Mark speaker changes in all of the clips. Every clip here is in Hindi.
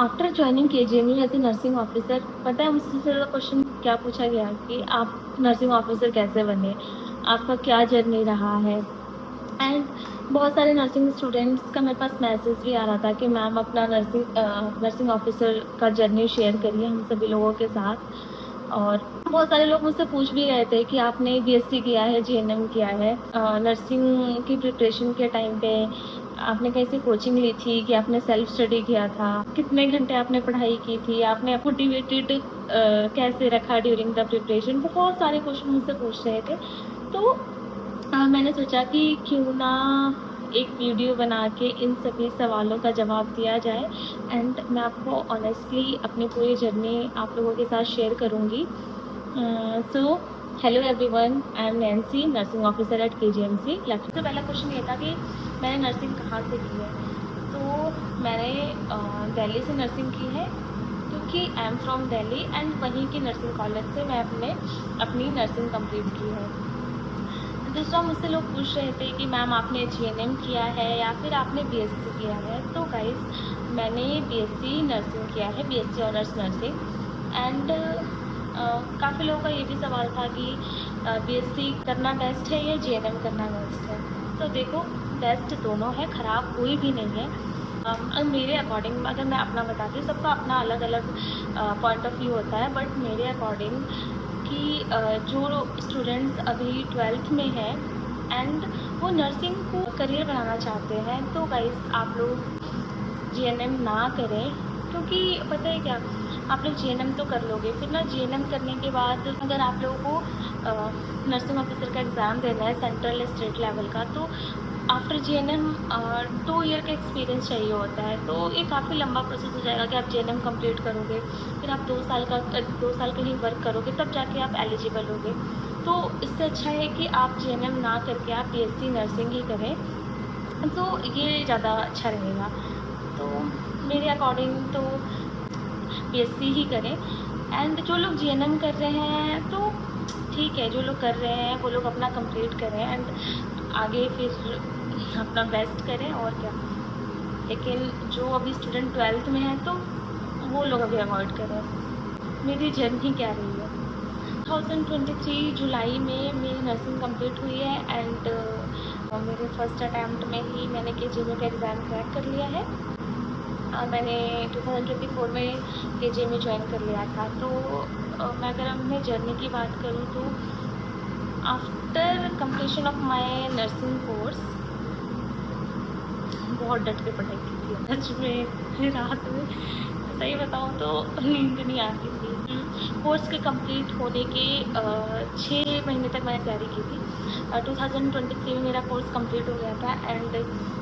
Speaker 1: After joining KGMU as a nursing officer, पता है मुझसे सबसे ज़्यादा क्वेश्चन क्या पूछा गया कि आप नर्सिंग ऑफिसर कैसे बने, आपका क्या जर्नी रहा है। एंड बहुत सारे नर्सिंग स्टूडेंट्स का मेरे पास मैसेज भी आ रहा था कि मैम अपना नर्सिंग ऑफिसर का जर्नी शेयर करिए हम सभी लोगों के साथ। और बहुत सारे लोग मुझसे पूछ भी रहे थे कि आपने बीएससी किया है, जीएनएम किया है, नर्सिंग की प्रिपरेशन के टाइम पे आपने कैसे कोचिंग ली थी, कि आपने सेल्फ स्टडी किया था, कितने घंटे आपने पढ़ाई की थी, आपने मोटिवेटेड कैसे रखा ड्यूरिंग द प्रिपरेशन। बहुत सारे क्वेश्चन मुझसे पूछ रहे थे। तो मैंने सोचा कि क्यों ना एक वीडियो बना के इन सभी सवालों का जवाब दिया जाए। एंड मैं आपको ऑनेस्टली अपनी पूरी जर्नी आप लोगों के साथ शेयर करूँगी। So hello everyone, I am Nancy, nursing officer eight KGMC Lucknow. सबसे पहला क्वेश्चन ये था कि मैंने नर्सिंग कहाँ से की है। तो मैंने दिल्ली से नर्सिंग की है, क्योंकि I am from Delhi and वहीं की नर्सिंग कॉलेज से मैं अपनी नर्सिंग कंप्लीट की है। दूसरा, मुझसे लोग पूछ रहे थे कि मैम आपने जीएनएम किया है या फिर आपने बीएससी किया है। तो गाइस, मैंने बीएससी नर्सिंग किया है, बीएससी ऑनर्स नर्सिंग। एंड काफ़ी लोगों का ये भी सवाल था कि बीएससी करना बेस्ट है या जीएनएम करना बेस्ट है। तो देखो, बेस्ट दोनों है, ख़राब कोई भी नहीं है। मेरे अकॉर्डिंग अगर मैं अपना बताती हूँ, सबका अपना अलग अलग पॉइंट ऑफ व्यू होता है, बट मेरे अकॉर्डिंग कि जो स्टूडेंट्स अभी 12th में हैं एंड वो नर्सिंग को करियर बनाना चाहते हैं, तो गाइस आप लोग जीएनएम ना करें। क्योंकि पता है क्या, आप लोग जीएनएम तो कर लोगे, फिर ना जीएनएम करने के बाद अगर आप लोगों को नर्सिंग ऑफिसर का एग्ज़ाम देना है सेंट्रल स्टेट लेवल का, तो आफ्टर जीएनएम 2 ईयर का एक्सपीरियंस चाहिए होता है। तो ये काफ़ी लंबा प्रोसेस हो जाएगा कि आप जीएनएम कंप्लीट करोगे, फिर आप 2 साल कहीं वर्क करोगे, तब जाके आप एलिजिबल होगे। तो इससे अच्छा है कि आप जीएनएम ना करके आप बीएससी नर्सिंग ही करें, तो ये ज़्यादा अच्छा रहेगा। तो मेरे अकॉर्डिंग तो बीएससी ही करें। एंड जो लोग जीएनएम कर रहे हैं तो ठीक है, जो लोग कर रहे हैं वो लोग अपना कंप्लीट करें एंड आगे फिर अपना बेस्ट करें, और क्या। लेकिन जो अभी स्टूडेंट 12th में है तो वो लोग अभी अवॉइड करें। मेरी जर्नी क्या रही है, 2023 जुलाई में मेरी नर्सिंग कंप्लीट हुई है एंड मेरे फर्स्ट अटैम्प्ट में ही मैंने केजीएमयू का एग्ज़ाम क्रैक कर लिया है। मैंने 2024 में केजीएमयू ज्वाइन कर लिया था। तो मैं अगर अपने जर्नी की बात करूँ तो after completion of my nursing course बहुत डट के पढ़ाई की थी सच में। रात में सही बताऊँ तो नींद नहीं आती थी। कोर्स के कंप्लीट होने के 6 महीने तक मैंने तैयारी की थी। 2023 में मेरा कोर्स कंप्लीट हो गया था एंड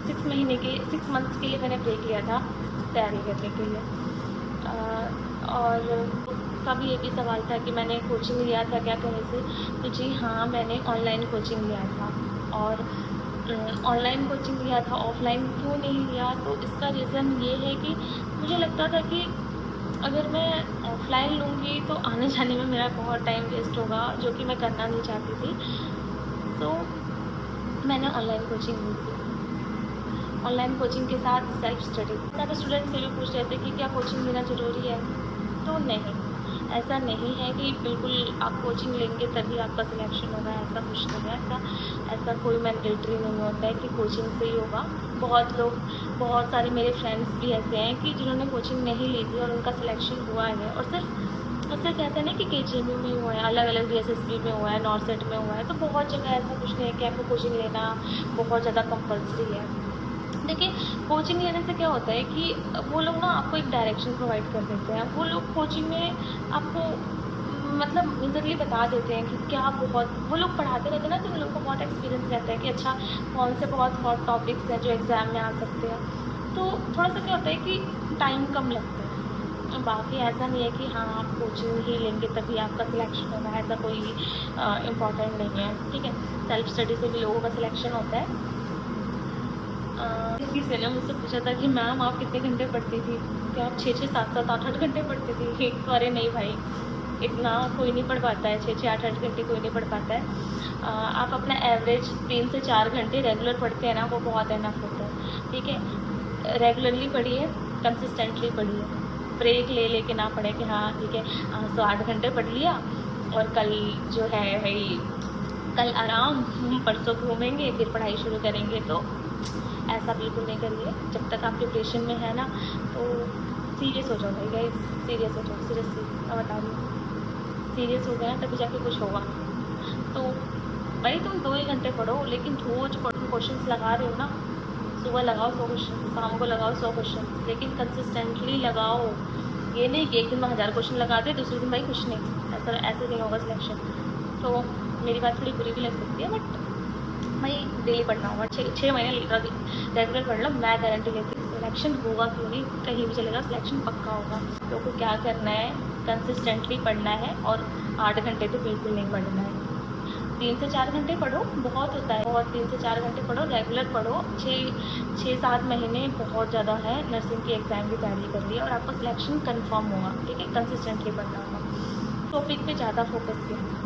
Speaker 1: 6 मंथ्स के लिए मैंने ब्रेक लिया था तैयारी करने के लिए। और कभी ये भी सवाल था कि मैंने कोचिंग लिया था क्या कहीं से, तो जी हाँ, मैंने ऑनलाइन कोचिंग लिया था। और ऑनलाइन कोचिंग लिया था, ऑफ़लाइन क्यों नहीं लिया, तो इसका रीज़न ये है कि मुझे लगता था कि अगर मैं ऑफ़लाइन लूँगी तो आने जाने में मेरा बहुत टाइम वेस्ट होगा, जो कि मैं करना नहीं चाहती थी। तो मैंने ऑनलाइन कोचिंग ली थी। ऑनलाइन कोचिंग के साथ सेल्फ स्टडी। सारे स्टूडेंट्स ये भी पूछ रहे थे कि क्या कोचिंग लेना ज़रूरी है? तो नहीं, ऐसा नहीं है कि बिल्कुल आप कोचिंग लेंगे तभी आपका सिलेक्शन होगा, ऐसा कुछ नहीं है। ऐसा कोई मैंडेटरी नहीं होता है कि कोचिंग से ही होगा। बहुत सारे मेरे फ्रेंड्स भी ऐसे हैं कि जिन्होंने कोचिंग नहीं ली थी और उनका सिलेक्शन हुआ है। और सिर्फ ऐसा नहीं कि केजीएमयू में हुआ है, अलग अलग डीएसएसबी में हुआ है, नॉर्सेट में हुआ है। तो बहुत जगह ऐसा कुछ नहीं है कि आपको कोचिंग लेना बहुत ज़्यादा कंपल्सरी है। देखिए, कोचिंग लेने से क्या होता है कि वो लोग ना आपको एक डायरेक्शन प्रोवाइड कर देते हैं। वो लोग कोचिंग में आपको मतलब इज़िली बता देते हैं कि क्या बहुत वो लोग पढ़ाते रहते हैं ना, तो उन लोगों को बहुत एक्सपीरियंस रहता है कि अच्छा कौन से बहुत हॉट टॉपिक्स हैं जो एग्ज़ाम में आ सकते हैं। तो थोड़ा-सा क्या होता है कि टाइम कम लगता है। बाकी ऐसा नहीं है कि हाँ, आप कोचिंग ही लेंगे तभी आपका सिलेक्शन होगा, ऐसा कोई इम्पोर्टेंट नहीं है, ठीक है। सेल्फ स्टडी से भी लोगों का सिलेक्शन होता है। किसी ने मुझसे पूछा था कि मैम आप कितने घंटे पढ़ती थी? क्या आप 6-6, 7-7, 8-8 घंटे पढ़ती थी? तो अरे नहीं भाई, इतना कोई नहीं पढ़ पाता है, 6-6, 8-8 घंटे कोई नहीं पढ़ पाता है। आप अपना एवरेज 3 से 4 घंटे रेगुलर पढ़ते हैं ना, वो बहुत इनफ होता है, ठीक है। रेगुलरली पढ़िए, कंसिस्टेंटली पढ़िए। ब्रेक ले लेके ना पड़े कि हाँ ठीक है आज तो 8 घंटे पढ़ लिया और कल जो है भाई कल आराम, परसों घूमेंगे फिर पढ़ाई शुरू करेंगे। तो ऐसा बिल्कुल नहीं करिए। जब तक आप प्रिपरेशन में है ना तो सीरियस हो जाओ भाई गाइस, सीरियस हो जाओ, सीरियसली मैं बता रही हूँ। सीरियस हो गया तभी जाके कुछ होगा। तो भाई तुम 2 ही घंटे पढ़ो, लेकिन रोज क्वेश्चंस लगा रहे हो ना, सुबह लगाओ 100 क्वेश्चन, शाम को लगाओ 100 क्वेश्चन, लेकिन कंसिस्टेंटली लगाओ। ये नहीं कि एक दिन में 1000 क्वेश्चन लगा दे दूसरे दिन भाई कुछ नहीं, ऐसा ऐसे नहीं होगा सिलेक्शन। तो मेरी बात थोड़ी बुरी भी लग सकती है, बट भाई डेली पढ़ना होगा। 6 महीने रेगुलर पढ़ लो, मैं गारंटी लेती हूँ सिलेक्शन होगा, क्यों नहीं, कहीं भी चलेगा सिलेक्शन पक्का होगा। लोगों को क्या करना है, कंसिस्टेंटली पढ़ना है और 8 घंटे तो बिल्कुल नहीं पढ़ना है। 3 से 4 घंटे पढ़ो बहुत होता है, बहुत 3 से 4 घंटे पढ़ो, रेगुलर पढ़ो। 6-7 महीने बहुत ज़्यादा है। नर्सिंग की एग्ज़ाम की तैयारी कर लिया और आपका सिलेक्शन कंफर्म होगा, ठीक है। कंसिस्टेंटली पढ़ना होगा, टॉपिक पे ज़्यादा फोकस किया।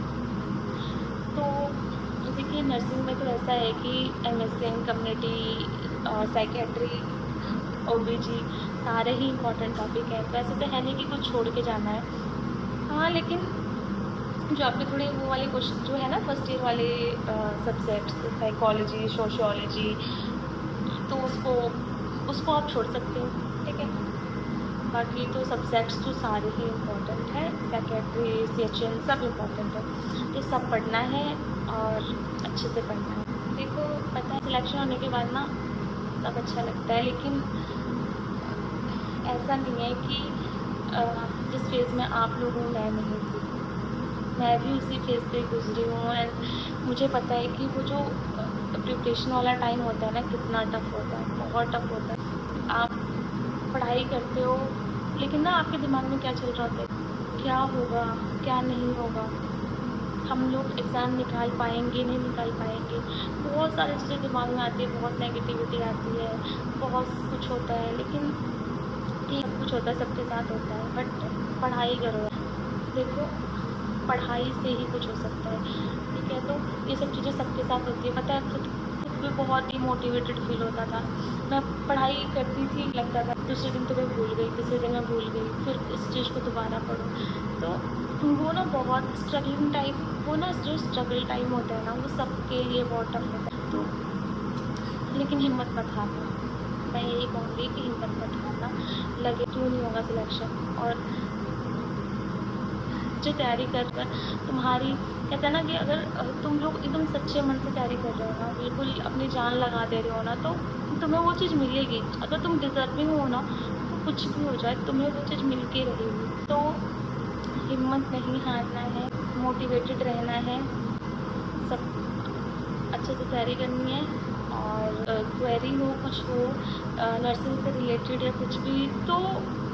Speaker 1: तो देखिए नर्सिंग में तो ऐसा है कि एमएसएन, कम्युनिटी, साइकेट्री, ओबीजी सारे ही इम्पोर्टेंट टॉपिक हैं। तो ऐसे तो है नहीं कि कुछ छोड़ के जाना है। हाँ लेकिन जो आपके थोड़े वो वाले क्वेश्चन जो है ना फर्स्ट ईयर वाले सब्जेक्ट्स, साइकोलॉजी, सोशियोलॉजी, तो उसको आप छोड़ सकते हो, ठीक है। बाकी तो सब्जेक्ट्स तो सारे ही इम्पोर्टेंट हैं, सेकेंडरी, सीएचएन सब इम्पोर्टेंट है। तो सब पढ़ना है और अच्छे से पढ़ना है। देखो पता है सिलेक्शन होने के बाद ना सब अच्छा लगता है, लेकिन ऐसा नहीं है कि जिस फेज़ में आप लोग हो मैं नहीं थी, मैं भी उसी फेज़ से गुजरी हूँ। एंड मुझे पता है कि वो जो प्रिपरेशन वाला टाइम होता है ना कितना टफ़ होता है, बहुत टफ़ होता है। आप पढ़ाई करते हो लेकिन ना आपके दिमाग में क्या चल रहा होता है, क्या होगा क्या नहीं होगा, हम लोग एग्ज़ाम निकाल पाएंगे नहीं निकाल पाएंगे, बहुत सारी चीज़ें दिमाग में आती है, बहुत नेगेटिविटी आती है, बहुत कुछ होता है। लेकिन ये सब कुछ होता है, सबके साथ होता है, बट पढ़ाई करो। देखो पढ़ाई से ही कुछ हो सकता है, ठीक है। तो ये सब चीज़ें सबके साथ होती है। पता है खुद भी बहुत ही मोटिवेटेड फील होता था। मैं पढ़ाई करती थी, लगता था दूसरे दिन तो मैं भूल गई, तीसरे दिन मैं भूल गई, फिर इस चीज़ को दोबारा पढ़ो। तो वो ना बहुत स्ट्रगलिंग टाइम, वो ना जो स्ट्रगल टाइम होता है ना वो सबके लिए बहुत टफ होता है। तो लेकिन हिम्मत मत हारना, मैं यही कहूँगी कि हिम्मत मत हारना, लगे क्यों नहीं होगा सिलेक्शन। और जो तैयारी कर तुम्हारी कहते हैं ना कि अगर तुम लोग एकदम सच्चे मन से तैयारी कर रहे हो ना, बिल्कुल अपनी जान लगा दे रहे हो ना, तो तुम्हें वो चीज़ मिलेगी। अगर तुम डिज़र्विंग हो ना तो कुछ भी हो जाए तुम्हें वो चीज़ मिल के रहेगी। तो हिम्मत नहीं हारना है, मोटिवेटेड रहना है, सब अच्छे से तैयारी करनी है। और क्वेरी हो कुछ हो नर्सिंग से रिलेटेड या कुछ भी, तो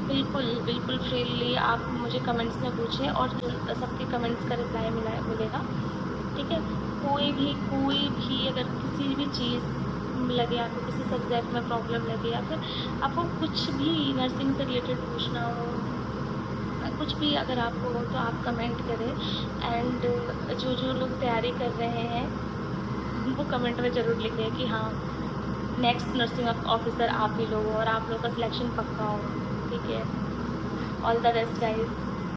Speaker 1: बिल्कुल बिल्कुल फ्रीली आप मुझे कमेंट्स में पूछें और सबके कमेंट्स का रिप्लाई मिलेगा, ठीक है। कोई भी अगर किसी भी चीज़ लगे, आपको किसी सब्जेक्ट में प्रॉब्लम लगे या फिर आपको कुछ भी नर्सिंग से रिलेटेड पूछना हो, कुछ भी अगर आपको हो तो आप कमेंट करें। एंड जो लोग तैयारी कर रहे हैं वो कमेंट में ज़रूर लिखें कि हाँ नेक्स्ट नर्सिंग ऑफिसर आप ही लोग हो और आप लोग का सिलेक्शन पक्का हो, ठीक है। All the best guys.